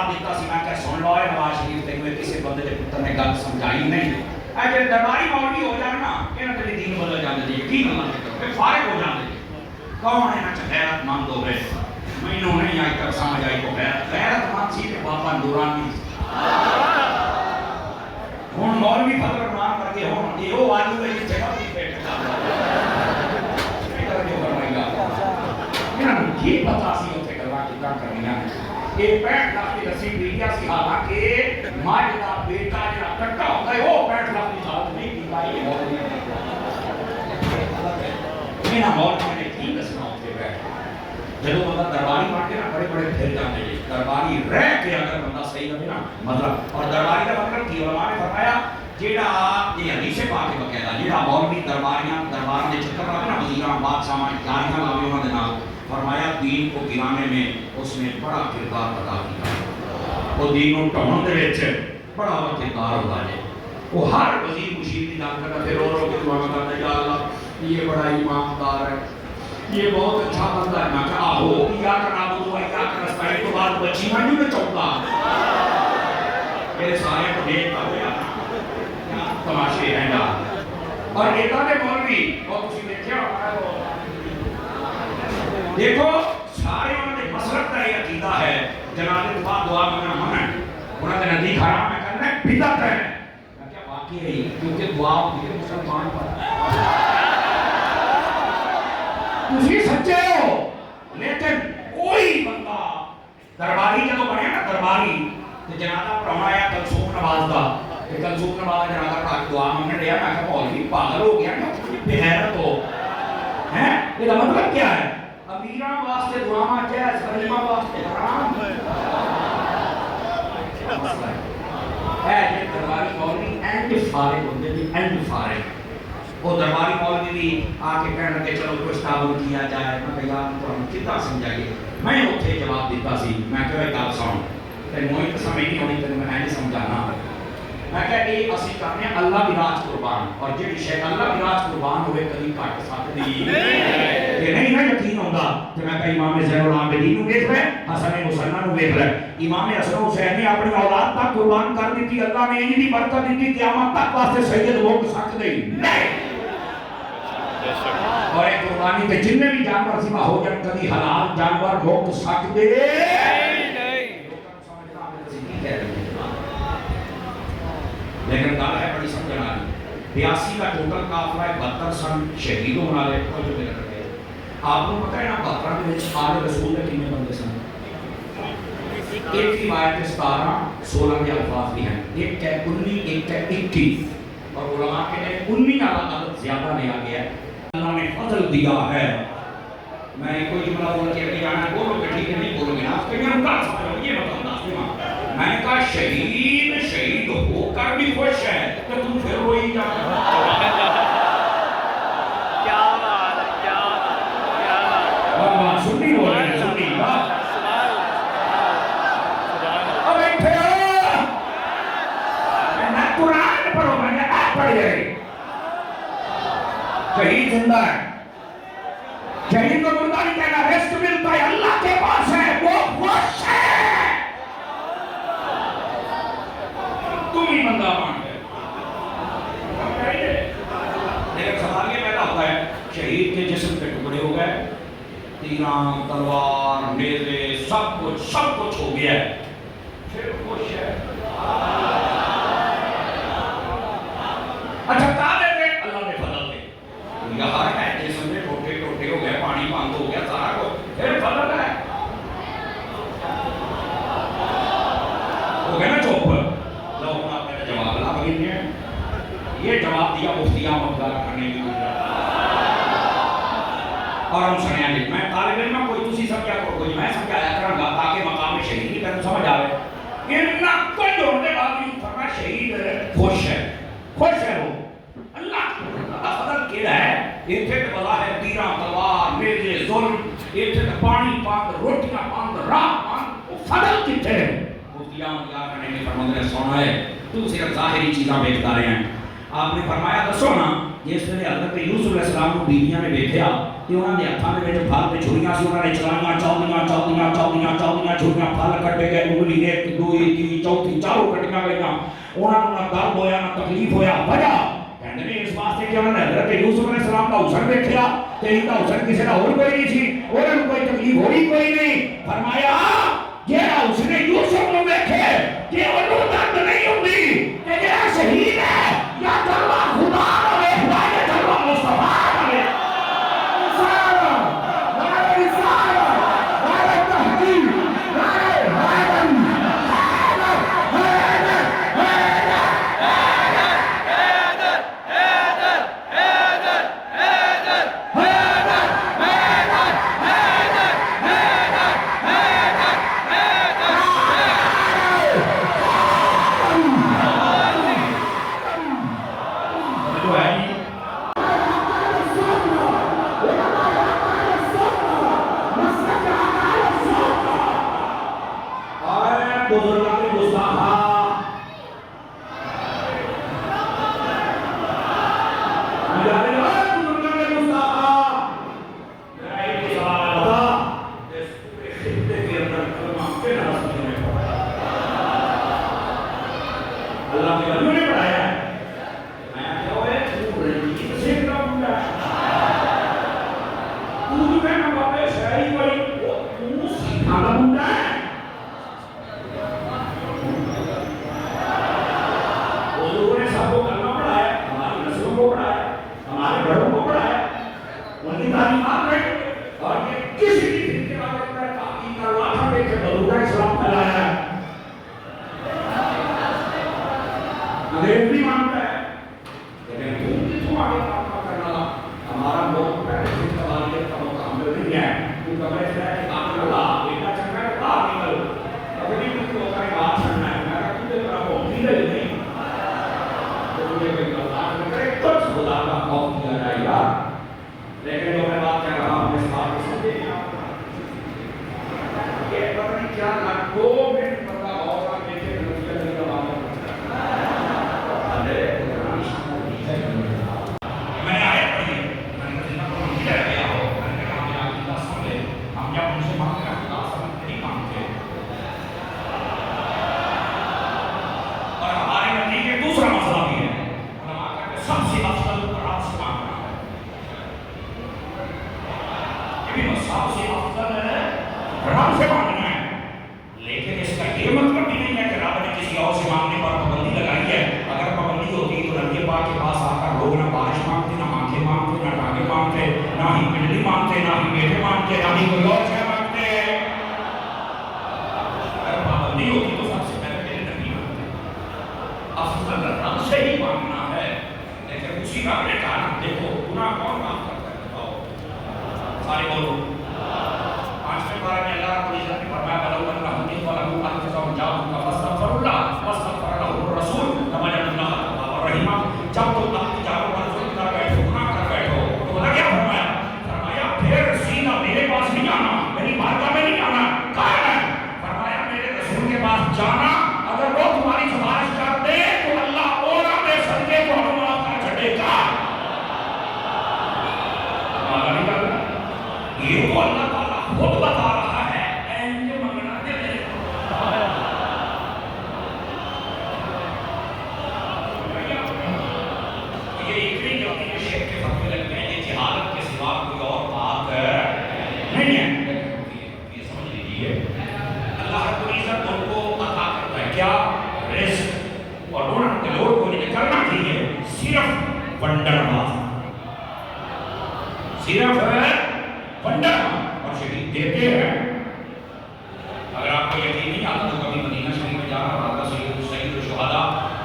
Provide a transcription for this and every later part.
جواب دیتا سی میں کہ سن لو اے نواز شریف تینوں کسی بندے دے پتر نے گل سمجھائی نہیں اے جے درباری مولوی ہو جان نا انہاں دے دین بدل جاندے جی یقین اللہ تے کرو فارغ ہو جاندے کون ہے نا غیرت مند ہوے مینوں نہیں آئی تک سمجھ آئی کو غیرت مند سی تے بابا نورانی ہن مولوی فضل الرحمان کر کے ہن یہ وہ والو ہے جس جگہ تے بیٹھ یہ پتا سی ہوتے گلا کتا کرنیاں یہ 65 لاکھ کی رسی پیڈیا سی حالانکہ ماں کا بیٹا جڑا کٹا ہوتا ہے وہ 65 لاکھ کی ساتھ نہیں پیتا یہ مولوی میرا مولوی نے کی دسنا ہوتے بیٹھ جب بندہ درباری بن کے نا بڑے بڑے پھر جاتے ہیں درباری رہ کے اگر بندہ صحیح رہے نا مطلب اور درباری کا مطلب کی علماء نے فرمایا جیڑا یہ حدیث پاک وغیرہ جیڑا مولوی درباریاں دربار دے چکر لاوے نا وزیراں بادشاہاں اختیاریاں لاوے انہاں دے نال فرمایا دین کو گرانے میں اس نے بڑا کردار ادا کیا وہ دین کو ٹھاؤن دے وچ بڑا کردار ہوتا ہے وہ ہر وزیر مشیر کی دعوت کرتا پھر رو کے دعا کرتا ہے یا اللہ یہ بڑا ایماندار ہے یہ بہت اچھا بندہ ہے میں کہا آہو یا کرنا تو یا کرنا سپاہی تو بعد بچی میں نہیں چاہتا میرے سارے کو دیکھ کر ہویا تماشے ہیں گا اور ایتا دے مولوی اور کسی دیکھیا دیکھو سارے انہوں نے مسلک کا یہ عقیدہ ہے جناب دعا دعا منگنا منع ہے انہوں نے نزدیک حرام ہے کرنا ہے بدعت ہے میں کیا واقعی ہے کیونکہ دعا ہوتی ہے مسلمان پر تسی سچے ہو لیکن کوئی بندہ درباری جب بنے نا درباری تو جنازہ پڑھایا کلثوم نواز دا کہ کلثوم نواز جنازہ پڑھا کے دعا منگنے لیا میں کہا مولوی پاگل ہو گیا نا بے غیرت ہو ہیں یہ مطلب کیا ہے امیران واسطے دعاواں جائز غریباں واسطے حرام ہے یہ درباری مولوی اینڈ فارغ ہوتے بھی اینڈ فارغ وہ درباری مولوی بھی آ کے کہنے لگے چلو کچھ تعاون کیا جائے میں کہ یار تو ہم کتنا سمجھائیے میں اتنے جواب دیتا سی میں کہ گل سن تے موئی تو سمجھ نہیں ہونی تینوں میں نہیں سمجھانا میں کہ یہ اسی کرنے اللہ دی راہ قربان اور جڑی شے اللہ دی راہ قربان ہوئے کبھی کٹ سکدی کہ نہیں نا یقین ہوندا تے میں کہ امام زین العابدین نو ویکھ لے حسن مصنع نو ویکھ لے امام حسن حسین نے اپنی اولاد تک قربان کر دتی اللہ نے انہی دی برکت دتی قیامت تک واسطے سید ہو سکدے نہیں اور ایک قربانی تے جن بھی جانور ذبح ہو جان کبھی حلال جانور ہو سکدے لیکن گل ہے بڑی سمجھنا نہیں 82 کا ٹوٹل قافلہ ہے 72 سن شہید ہونے والے کو جو میرے رکھے آپ کو پتہ ہے نا 72 کے وچ آل رسول کے کتنے بندے سن ایک روایت 17 16 کے الفاظ بھی ہیں ایک ہے 19 ایک ہے 21 اور علماء کہتے ہیں 19 والا عدد زیادہ لیا گیا ہے اللہ نے فضل دیا ہے میں کوئی جملہ بول کے نہیں جانا بولو کہ ٹھیک ہے نہیں بولو گے نا آپ کہیں ہم کہاں سمجھو یہ بتاؤں میں نے کہا شہید ہو کر بھی خوش ہے تو تم پھر روئی جا کیا بات ہے کیا بات سنی ہو رہے ہیں سنی اب ایک پھر میں قرآن پڑھو میں نے آپ پڑھ گئے شہید زندہ ہے شہید کو مردہ نہیں کہنا رزق ملتا ہے اللہ کے پاس ہے وہ خوش ہے تم ہی بندہ مان گئے لیکن سوال یہ پیدا ہوتا ہے شہید کے جسم پہ ٹکڑے ہو گئے تیراں تلوار نیزے سب کچھ ہو گیا ہے پھر خوش ہے اچھا کہا دیتے اللہ نے فضل دے یہاں ہے جسم پہ ٹوٹے ہو گئے پانی بند ہو گیا سارا کو پھر فضل ہے ہو گیا نا چوپ یہ جواب دیا مفتی مقدار کرنے کی اور ہم سنیا نہیں میں طالب علم کوئی تسی سمجھا کوئی میں سمجھایا کروں گا تاکہ مقام شہید کی سمجھ آئے اتنا کچھ ہونے باوجود فرمایا شہید خوش ہے وہ اللہ کا فضل کیا ہے اتنے تو بلا ہے تیراں تلوار نیزے ظلم اتنے تو پانی پاند روٹیاں پاند راہ پاند وہ فضل کتنے مفتی مقدار کرنے کی فرمایا نے سنا ہے تو صرف ظاہری چیزاں بیچتا رہے ہیں آپ نے فرمایا دسو نا جس نے حضرت یوسف علیہ السلام کو بیویاں نے دیکھا کہ انہوں نے ہاتھوں میں جو پھل تے چھریاں سی انہوں نے چلائیاں چاودیاں چھریاں پھل کٹے گئے انگلی ایک دو تین چوتھی چاروں کٹیاں گئیاں انہوں نے نہ درد ہویا نہ تکلیف ہویا وجہ کہنے میں اس واسطے کہ انہوں نے حضرت یوسف علیہ السلام کا حسن دیکھا تے ان کا حسن کسی کا اور کوئی نہیں تھی انہوں نے کوئی تکلیف ہوئی کوئی نہیں فرمایا جیڑا حسن یوسف کو دیکھے کہ انہوں درد نہیں ہوتی کہ جیڑا شہید ہے یا دلوہ خدا ہوئے یا دلوہ مصطفیٰ ہوئے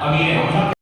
امیر حمزہ